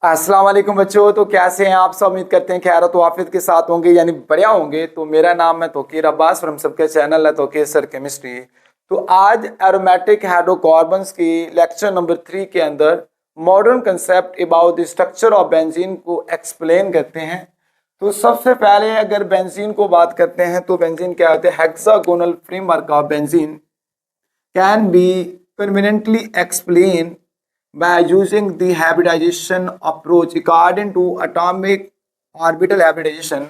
अस्सलाम वालेकुम बच्चों। तो कैसे हैं आप सब? उम्मीद करते हैं खैर तो आफियत के साथ होंगे, यानी बढ़िया होंगे। तो मेरा नाम है तौकीर अब्बास और हम सबके चैनल है तौकीर सर केमिस्ट्री। तो आज एरोमेटिक हाइड्रोकार्बन्स की लेक्चर नंबर 3 के अंदर modern concept about the structure of benzene को एक्सप्लेन करते हैं। तो सबसे पहले अगर बेंजीन को बात करते हैं तो बेंजीन क्या होता है? Hexagonal framework of benzene can be conveniently explained by using the hybridization approach according to atomic orbital hybridization.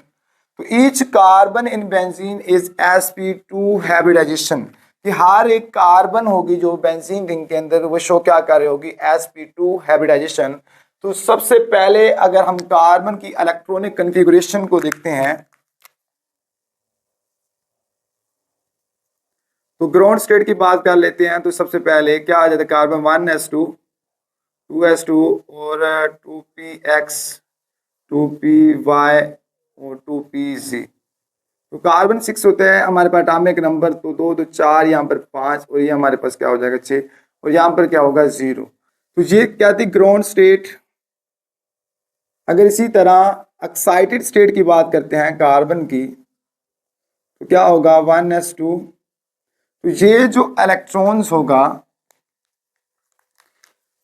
तो each carbon in benzene is sp2 hybridization कि हर एक कार्बन होगी जो बेंजीन रिंग के अंदर वो शो क्या कर रही होगी? sp2 hybridisation. तो सबसे पहले अगर हम कार्बन की इलेक्ट्रॉनिक कन्फिगुरेशन को देखते हैं तो ग्राउंड स्टेट की बात कर लेते हैं। तो सबसे पहले क्या आ जाता है? कार्बन 1s2 2s2 और 2px 2py और 2pz। तो कार्बन 6 होता है हमारे पास एटॉमिक नंबर। तो 2 2 4, यहाँ पर 5 और ये हमारे पास क्या हो जाएगा 6 और यहाँ पर क्या होगा 0। तो ये क्या थी? Ground state. अगर इसी तरह एक्साइटेड स्टेट की बात करते हैं कार्बन की तो क्या होगा? 1s2। तो ये जो इलेक्ट्रॉन्स होगा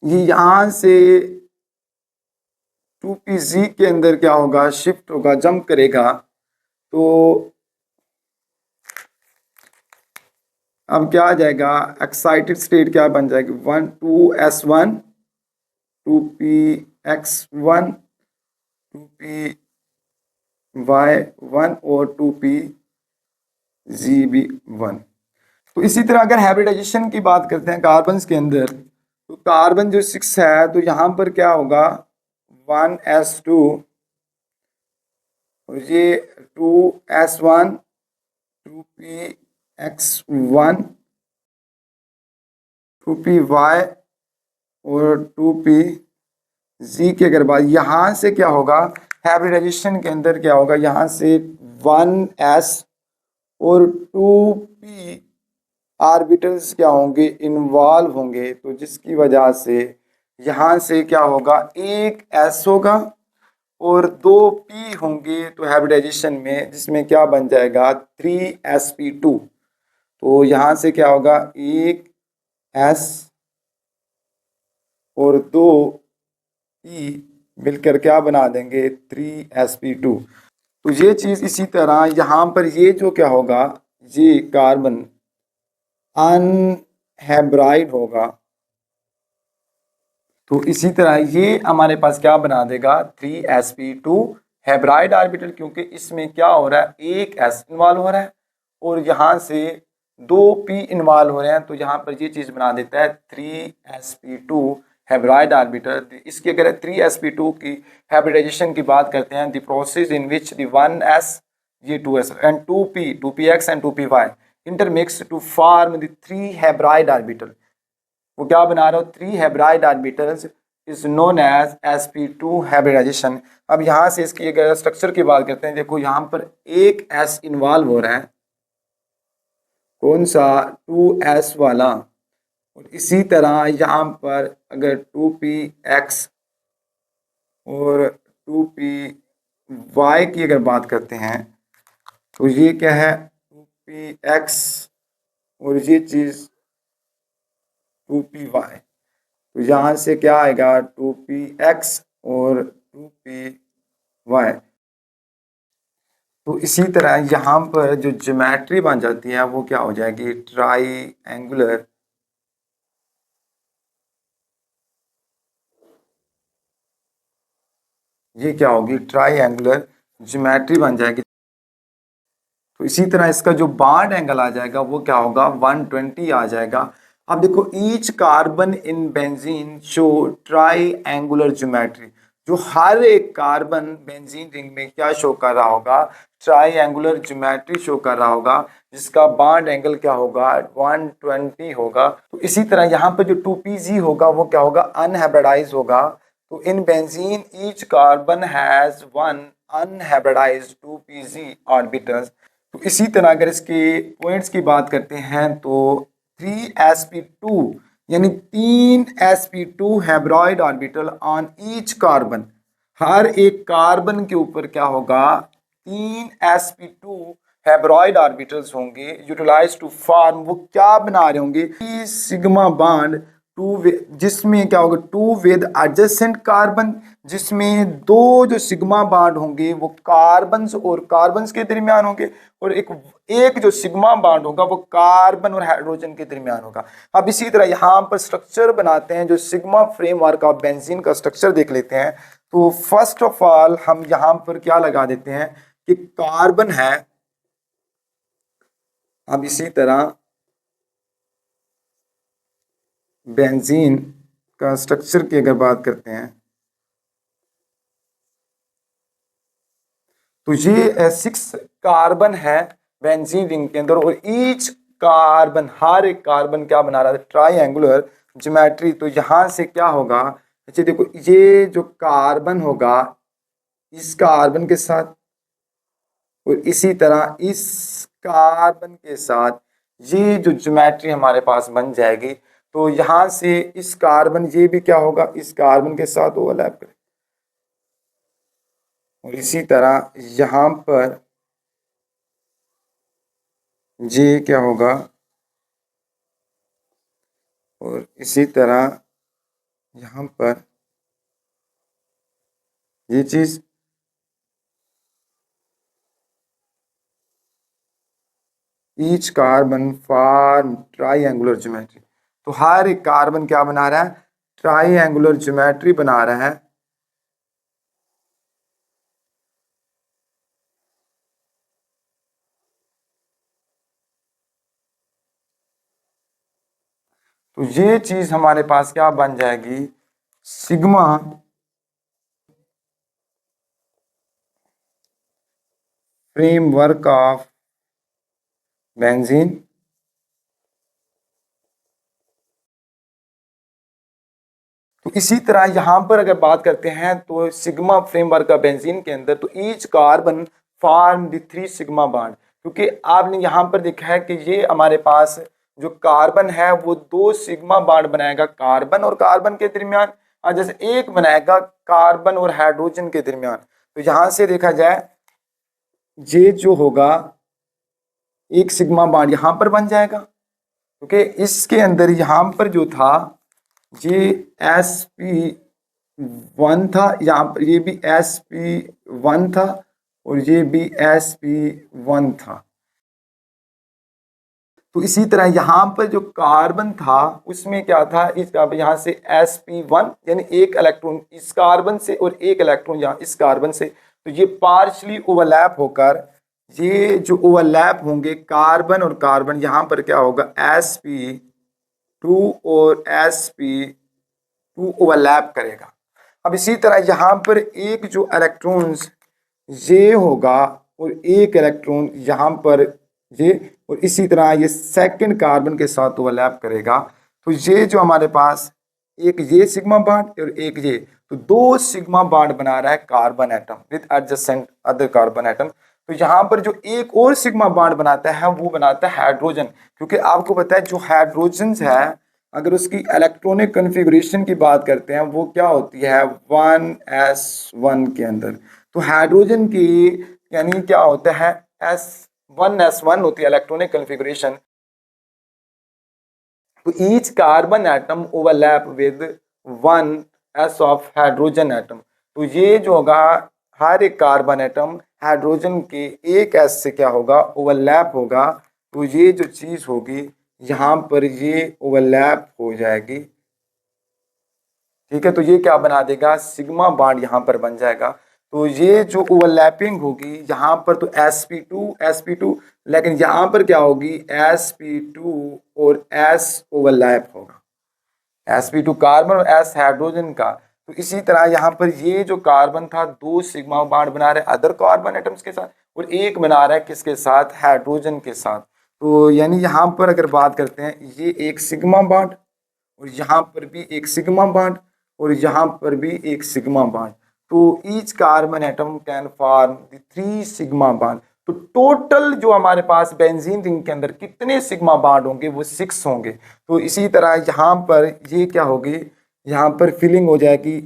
ये यहां से 2pz के अंदर क्या होगा? शिफ्ट होगा, जंप करेगा। तो अब क्या आ जाएगा? एक्साइटेड स्टेट क्या बन जाएगी? 2s1 2px1 2py1 और 2pzb1। तो इसी तरह अगर हाइब्रिडाइजेशन की बात करते हैं कार्बन के अंदर तो कार्बन जो 6 है तो यहाँ पर क्या होगा? 1s2 और ये 2s1 2px1 2py और 2pz के अगर बात यहाँ से क्या होगा? हाइब्रिडाइजेशन के अंदर क्या होगा? यहाँ से 1s और 2p ऑर्बिटल्स क्या होंगे? इन्वॉल्व होंगे। तो जिसकी वजह से यहाँ से क्या होगा? एक s होगा और 2p होंगे तो हाइब्रिडाइजेशन में, जिसमें क्या बन जाएगा? 3sp2। तो यहाँ से क्या होगा? एक s और 2p मिलकर क्या बना देंगे? 3sp2। तो ये चीज़ इसी तरह यहाँ पर ये जो क्या होगा? ये कार्बन अनहाइब्राइड होगा। तो इसी तरह ये हमारे पास क्या बना देगा? 3sp2 हाइब्राइड ऑर्बिटल, क्योंकि इसमें क्या हो रहा है? एक s इन्वॉल्व हो रहा है और यहाँ से 2p इन्वॉल्व हो रहे हैं। तो यहाँ पर ये चीज़ बना देता है 3sp2 हाइब्राइड ऑर्बिटल। इसकी अगर 3sp2 की हाइब्रिडाइजेशन की बात करते हैं, the process in which the 1s ये 2s and 2px and 2py intermixed to form the 3 hybrid orbital। वो क्या बना रहे हो? 3 hybrid orbitals is known as sp2 hybridization। अब यहाँ से इसकी अगर स्ट्रक्चर की बात करते हैं, देखो यहाँ पर एक s इन्वॉल्व हो रहा है, कौन सा? 2s वाला। और इसी तरह यहाँ पर अगर 2px और 2py की अगर बात करते हैं तो ये क्या है? 2px और ये चीज़ 2py। तो यहाँ से क्या आएगा? 2px और 2py। तो इसी तरह यहाँ पर जो ज्योमेट्री बन जाती है वो क्या हो जाएगी? Try angular. ये क्या होगी? ट्राई एंगुलर ज्योमेट्री बन जाएगी। तो इसी तरह इसका जो बॉन्ड एंगल आ जाएगा वो क्या होगा? 120 आ जाएगा। अब देखो each carbon in benzene show try angular geometry. जो हर एक कार्बन बेंजीन रिंग में क्या शो कर रहा होगा? ट्राई एंगुलर ज्योमेट्री शो कर रहा होगा, जिसका बॉन्ड एंगल क्या होगा? 120 होगा। तो इसी तरह यहाँ पर जो 2pz होगा वो क्या होगा? अनहाइब्रिडाइज होगा। तो in benzene each carbon has one unhybridised 2pz orbitals. तो इसी तरह अगर इसके पॉइंट्स की बात करते हैं तो 3sp2 यानी 3 sp2 hybrid orbital on each carbon, हर एक कार्बन के ऊपर क्या होगा 3 sp2 हेब्रॉइड ऑर्बिटल्स होंगे यूटिलाइज टू फॉर्म, वो क्या बना रहे होंगे सिग्मा बॉन्ड टू, जिसमें क्या होगा टू विद एडजेसेंट कार्बन, जिसमें दो जो सिग्मा बॉन्ड होंगे वो कार्बन्स और कार्बन्स के दरमियान होंगे, और एक जो सिग्मा बॉन्ड होगा वो कार्बन और हाइड्रोजन के दरमियान होगा। अब इसी तरह यहाँ पर स्ट्रक्चर बनाते हैं, जो सिग्मा फ्रेमवर्क ऑफ बेंजीन का स्ट्रक्चर देख लेते हैं। तो फर्स्ट ऑफ ऑल हम यहाँ पर क्या लगा देते हैं कि कार्बन है। अब इसी तरह बेंजीन का स्ट्रक्चर की अगर बात करते हैं तो ये 6 कार्बन है बेंजीन रिंग के अंदर, और ईच कार्बन, हर एक कार्बन क्या बना रहा है ट्राइंगुलर ज्योमेट्री। तो यहां से क्या होगा, अच्छा देखो ये जो कार्बन होगा इस कार्बन के साथ, और इसी तरह इस कार्बन के साथ ये जो ज्योमेट्री हमारे पास बन जाएगी। तो यहां से इस कार्बन, ये भी क्या होगा इस कार्बन के साथ ओवरलैप करें, और इसी तरह यहां पर ये क्या होगा, और इसी तरह यहां पर ये चीज, each carbon form triangular geometry. तो हर एक कार्बन क्या बना रहा है ट्राइंगुलर ज्योमेट्री बना रहा है। तो ये चीज हमारे पास क्या बन जाएगी सिग्मा फ्रेमवर्क ऑफ बेंजीन। तो इसी तरह यहां पर अगर बात करते हैं तो सिग्मा फ्रेमवर्क का बेंजीन के अंदर, तो each carbon form the 3 sigma bond, क्योंकि आपने यहां पर देखा है कि ये हमारे पास जो कार्बन है वो 2 सिग्मा बॉन्ड बनाएगा कार्बन और कार्बन के दरमियान, और जैसे एक बनाएगा कार्बन और हाइड्रोजन के दरमियान। तो यहां से देखा जाए ये जो होगा एक सिग्मा बॉन्ड यहां पर बन जाएगा, क्योंकि इसके अंदर यहां पर जो था ये sp1 था, यहाँ पर ये भी sp1 था और ये भी sp1 था। तो इसी तरह यहाँ पर जो कार्बन था उसमें क्या था, इस यहाँ से sp1 यानी एक इलेक्ट्रॉन इस कार्बन से और एक इलेक्ट्रॉन यहाँ इस कार्बन से, तो ये पार्शली ओवरलैप होकर ये जो ओवरलैप होंगे कार्बन और कार्बन, यहाँ पर क्या होगा sp2 और sp2 ओवरलैप करेगा। अब इसी तरह यहाँ पर एक जो इलेक्ट्रॉन्स ये होगा और एक इलेक्ट्रॉन यहाँ पर ये, और इसी तरह ये सेकंड कार्बन के साथ ओवरलैप करेगा। तो ये जो हमारे पास एक ये सिग्मा बॉन्ड और एक ये, तो 2 सिग्मा बॉन्ड बना रहा है carbon atom with adjacent other carbon atom. तो यहाँ पर जो एक और सिग्मा बॉन्ड बनाता है वो बनाता है हाइड्रोजन, क्योंकि आपको पता है जो हाइड्रोजन है अगर उसकी इलेक्ट्रॉनिक कन्फिगरेशन की बात करते हैं वो क्या होती है 1s1 के अंदर। तो हाइड्रोजन की यानी क्या होता है s1 होती है इलेक्ट्रॉनिक कन्फिगरेशन। तो each carbon atom overlap with 1s of hydrogen atom. तो ये जो होगा हर एक कार्बन एटम हाइड्रोजन के एक s से क्या होगा ओवरलैप होगा। तो ये जो चीज होगी यहाँ पर ये ओवरलैप हो जाएगी, ठीक है। तो ये क्या बना देगा सिग्मा बॉन्ड यहाँ पर बन जाएगा। तो ये जो ओवरलैपिंग होगी यहाँ पर तो sp2 लेकिन यहाँ पर क्या होगी sp2 और s ओवरलैप होगा, sp2 कार्बन और s हाइड्रोजन का। तो इसी तरह यहाँ पर ये जो कार्बन था 2 सिग्मा बॉन्ड बना रहे अदर कार्बन एटम्स के साथ और एक बना रहा है किसके साथ हाइड्रोजन के साथ। तो यानी यहाँ पर अगर बात करते हैं ये एक सिग्मा बॉन्ड और यहाँ पर भी एक सिग्मा बॉन्ड और यहाँ पर भी एक सिग्मा बॉन्ड। तो each carbon atom can form the 3 sigma bond. तो टोटल जो हमारे पास बेंजीन रिंग के अंदर कितने सिग्मा बॉन्ड होंगे, वो 6 होंगे। तो इसी तरह यहाँ पर ये क्या होगी, यहाँ पर फिलिंग हो जाएगी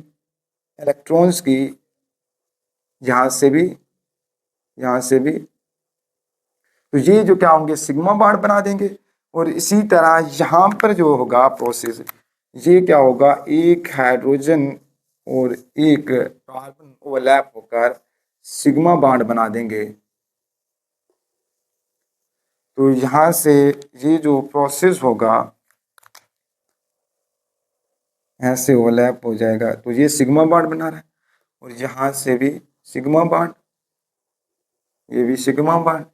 इलेक्ट्रॉन्स की, यहाँ से भी, यहाँ से भी। तो ये जो क्या होंगे, सिग्मा बॉन्ड बना देंगे। और इसी तरह यहाँ पर जो होगा प्रोसेस, ये क्या होगा, एक हाइड्रोजन और एक कार्बन ओवरलैप होकर सिग्मा बॉन्ड बना देंगे। तो यहाँ से ये जो प्रोसेस होगा ऐसे ओवरलैप हो जाएगा, तो ये सिग्मा बॉन्ड बना रहा है। और यहाँ से भी सिग्मा बॉन्ड, ये भी सिग्मा बॉन्ड,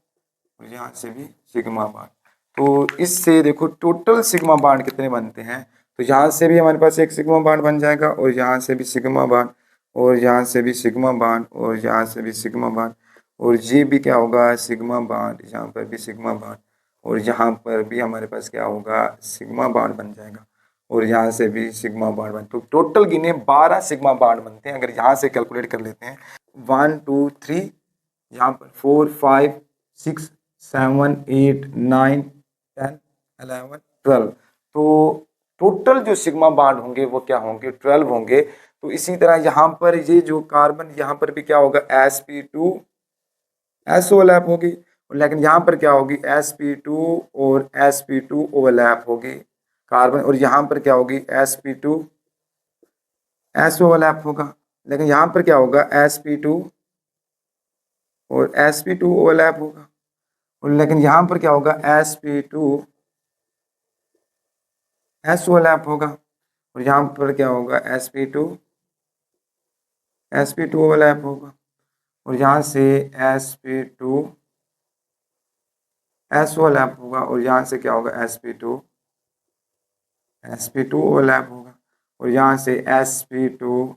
और यहाँ से भी सिग्मा बॉन्ड। तो इससे देखो टोटल सिग्मा बॉन्ड कितने बनते हैं। तो यहाँ से भी हमारे पास एक सिग्मा बॉन्ड बन जाएगा, और यहाँ से भी सिग्मा बॉन्ड, और यहाँ से भी सिग्मा बॉन्ड, और यहाँ से भी सिग्मा बॉन्ड, और ये भी क्या होगा, सिग्मा बॉन्ड, यहाँ पर भी सिग्मा बॉन्ड, और यहाँ पर भी हमारे पास क्या होगा, सिग्मा बॉन्ड बन जाएगा, और यहाँ से भी सिग्मा बॉन्ड बन। तो टोटल गिने 12 सिग्मा बॉन्ड बनते हैं। अगर यहाँ से कैलकुलेट कर लेते हैं 1 2 3, यहाँ पर 4 5 6 7 8 9 10 11 12। तो टोटल जो सिग्मा बॉन्ड होंगे वो क्या होंगे, 12 होंगे। तो इसी तरह यहाँ पर ये जो कार्बन, यहाँ पर भी क्या होगा, sp2 s ओवरलैप होगी, लेकिन यहाँ पर क्या होगी, sp2 और sp2 ओवरलैप होगी कार्बन, और यहाँ पर क्या होगी, sp2 s ओवरलैप होगा। लेकिन यहाँ पर क्या होगा, sp2 और sp2 ओवरलैप होगा, और लेकिन यहाँ पर क्या होगा, sp2 s ओवरलैप होगा, और यहाँ पर क्या होगा, sp2 ओवरलैप होगा, और यहाँ से sp2 s ओवरलैप होगा, और यहाँ से क्या होगा, sp2 ओवरलैप होगा, और यहाँ से sp2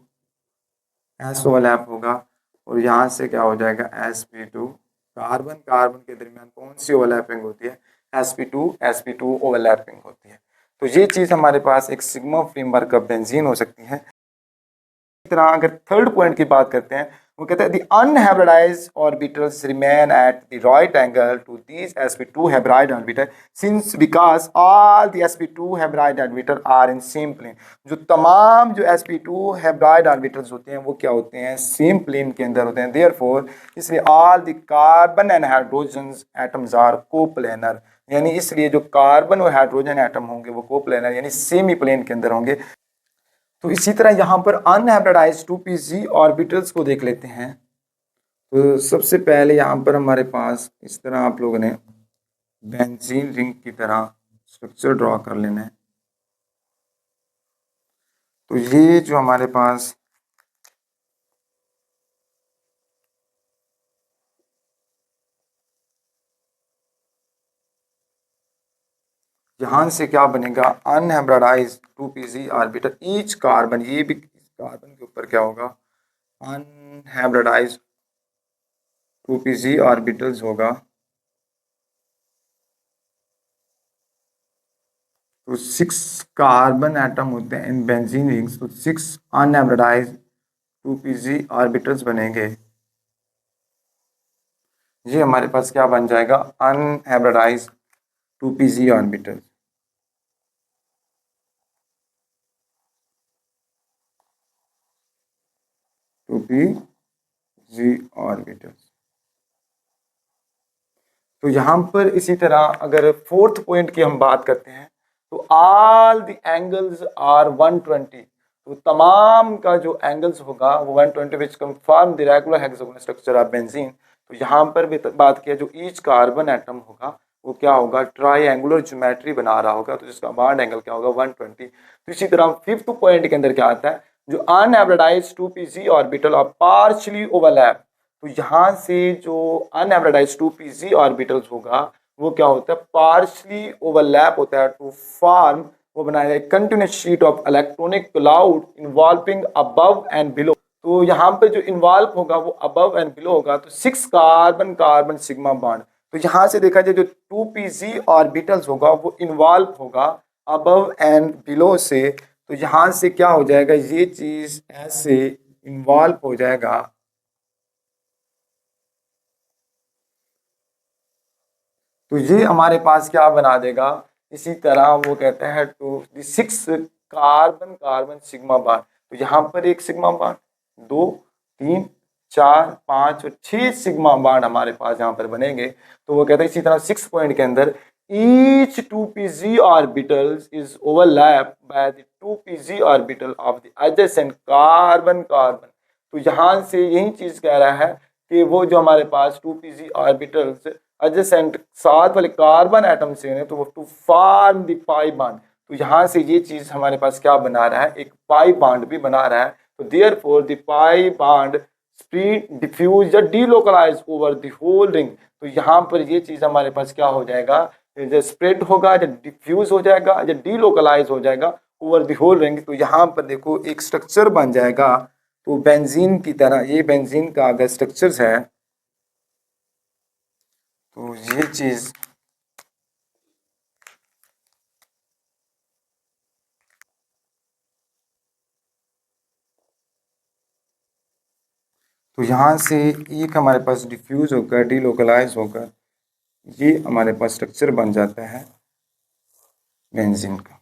s ओवरलैप होगा, और यहाँ से क्या हो जाएगा, sp2 कार्बन कार्बन के दरमियान कौन सी ओवरलैपिंग होती है, sp2 ओवरलैपिंग होती है। तो ये चीज़ हमारे पास एक सिग्मा फ्रेमवर्क का बेंजीन हो सकती है। इस तरह अगर थर्ड पॉइंट की बात करते हैं, वो कहते हैं the unhybridized orbitals remain at the right angle to these sp2 hybrid orbital since because all the sp2 hybrid orbital are in same plane. जो तमाम जो sp2 हाइब्रिड ऑर्बिटल्स होते हैं वो क्या होते हैं, सेम प्लेन के अंदर होते हैं। देयरफॉर इसलिए all the carbon and hydrogen atoms are coplanar, यानी इसलिए जो कार्बन और हाइड्रोजन एटम होंगे वो कोप्लेनर यानी सेमी प्लेन के अंदर होंगे। तो इसी तरह यहाँ पर अनहाइब्रिडाइज्ड 2p ऑर्बिटल्स को देख लेते हैं। तो सबसे पहले यहाँ पर हमारे पास इस तरह आप लोगों ने बेंजीन रिंग की तरह स्ट्रक्चर ड्रॉ कर लेना है। तो ये जो हमारे पास यहाँ से क्या बनेगा, unhybridised 2p orbital each carbon, ये भी कार्बन के ऊपर क्या होगा, अनहाइब्रिडाइज्ड 2p ऑर्बिटल्स होगा। तो 6 कार्बन एटम होते हैं इन बेंजीन रिंग्स, तो 6 अनहाइब्रिडाइज्ड 2p ऑर्बिटल्स बनेंगे। ये हमारे पास क्या बन जाएगा, अनहाइब्रिडाइज्ड 2p ऑर्बिटल। ऑर्बिटल्स। तो यहाँ पर इसी तरह अगर फोर्थ पॉइंट की हम बात करते हैं, तो ऑल द एंगल्स आर 120। तो तमाम का जो एंगल्स होगा वो 120 which confirm the regular hexagonal structure of benzene. तो यहाँ पर भी बात किया, जो ईच कार्बन एटम होगा वो क्या होगा, ट्राईएंगुलर ज्योमेट्री बना रहा होगा, तो जिसका बॉन्ड एंगल क्या होगा, 120। तो इसी तरह फिफ्थ पॉइंट के अंदर क्या आता है, जो unhybridized 2p orbital are partially overlap. तो यहाँ से जो अनहाइब्रिडाइज्ड 2p ऑर्बिटल्स होगा वो क्या होता है, पार्शियली ओवरलैप होता है टू फॉर्म, वो बनाया जाए continuous sheet of electronic cloud involving above and below. तो यहाँ पे जो इन्वॉल्व होगा वो अबव एंड बिलो होगा, तो 6 कार्बन कार्बन सिग्मा बॉन्ड। तो यहाँ से देखा जाए जो 2p ऑर्बिटल्स होगा वो इन्वॉल्व होगा अबव एंड बिलो से। तो यहाँ से क्या हो जाएगा, ये चीज ऐसे इन्वॉल्व हो जाएगा तो ये हमारे पास क्या बना देगा, इसी तरह वो कहते हैं to the 6 carbon carbon sigma bond. तो यहाँ पर एक सिग्मा बॉन्ड, 2 3 4 5 और 6 सिग्मा बॉन्ड हमारे पास यहाँ पर बनेंगे। तो वो कहते हैं इसी तरह 6 पॉइंट के अंदर each 2pz orbitals is overlapped by the 2pz orbital of the adjacent carbon carbon। तो यहाँ से यही चीज कह रहा है कि वो जो हमारे पास 2pz orbitals adjacent साथ वाले कार्बन एटम से हैं, तो वो to form the pi bond. तो यहाँ से ये चीज हमारे पास क्या बना रहा है, एक पाई बॉन्ड भी बना रहा है। तो therefore the pi bond spread diffuse या delocalize over the whole ring. तो यहाँ पर ये चीज हमारे पास क्या हो जाएगा, जो स्प्रेड होगा या डिफ्यूज हो जाएगा या डीलोकलाइज हो जाएगा ओवर द होल रिंग। तो यहाँ पर देखो एक स्ट्रक्चर बन जाएगा, तो बेंजीन की तरह, ये बेंजीन का अगर स्ट्रक्चर्स है तो ये चीज तो यहाँ से एक हमारे पास डिफ्यूज होकर डीलोकलाइज होकर ये हमारे पास स्ट्रक्चर बन जाता है बेंजीन का।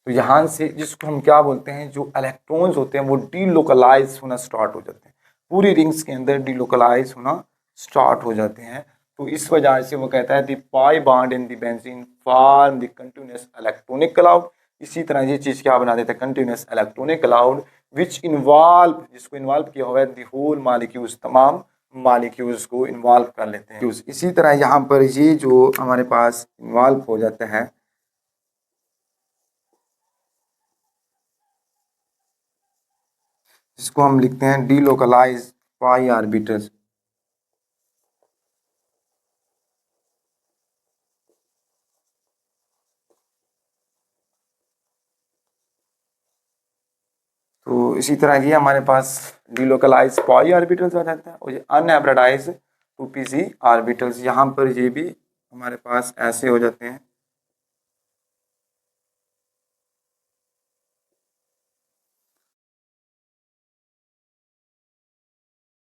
तो यहाँ से जिसको हम क्या बोलते हैं, जो इलेक्ट्रॉन्स होते हैं वो डीलोकलाइज होना स्टार्ट हो जाते हैं, पूरी रिंग्स के अंदर डीलोकलाइज होना स्टार्ट हो जाते हैं। तो इस वजह से वो कहता है the pi bond in the benzene form the continuous electronic cloud. इसी तरह ये चीज़ क्या बना देता है, continuous electronic cloud which involve, जिसको इन्वॉल्व किया हुआ है द होल मॉलिक्यूल्स, तमाम मॉलिक्यूल्स को इन्वॉल्व कर लेते हैं। इसी तरह यहाँ पर ये जो हमारे पास इन्वॉल्व हो जाता है, जिसको हम लिखते हैं डीलोकलाइज पाई आर्बिटल्स। तो इसी तरह ये हमारे पास डीलोकलाइज पाई ऑर्बिटल्स आ जाता है, और ये अनहाइब्रिडाइज 2pz ऑर्बिटल्स यहाँ पर ये भी हमारे पास ऐसे हो जाते हैं।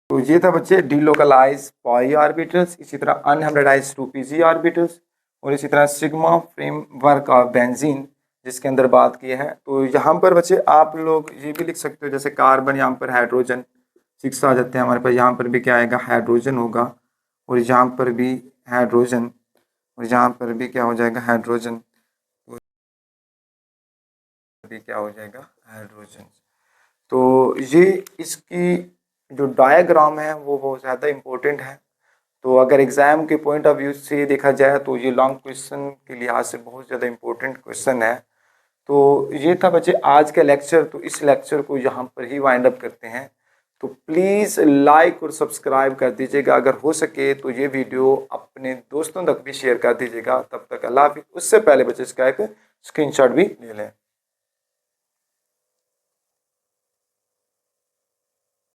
तो ये था बच्चे डीलोकलाइज पाई ऑर्बिटल्स, इसी तरह अनहाइब्रिडाइज 2pz ऑर्बिटल्स, और इसी तरह सिग्मा फ्रेमवर्क ऑफ बेंजीन जिसके अंदर बात की है। तो यहाँ पर बच्चे आप लोग ये भी लिख सकते हो, जैसे कार्बन यहाँ पर हाइड्रोजन 6 आ जाते हैं हमारे पास, यहाँ पर भी क्या आएगा, हाइड्रोजन होगा, और यहाँ पर भी हाइड्रोजन, और यहाँ पर भी क्या हो जाएगा, हाइड्रोजन, भी क्या हो जाएगा, हाइड्रोजन। तो ये इसकी जो डायग्राम है वो बहुत ज़्यादा इम्पोर्टेंट है। तो अगर एग्ज़ाम के पॉइंट ऑफ व्यू से देखा जाए तो ये लॉन्ग क्वेश्चन के लिहाज से बहुत ज़्यादा इम्पोर्टेंट क्वेश्चन है। तो ये था बच्चे आज का लेक्चर। तो इस लेक्चर को यहाँ पर ही वाइंड अप करते हैं। तो प्लीज़ लाइक और सब्सक्राइब कर दीजिएगा, अगर हो सके तो ये वीडियो अपने दोस्तों तक भी शेयर कर दीजिएगा। तब तक अल्लाह हाफिज़। उससे पहले बच्चे इसका एक स्क्रीनशॉट भी ले लें।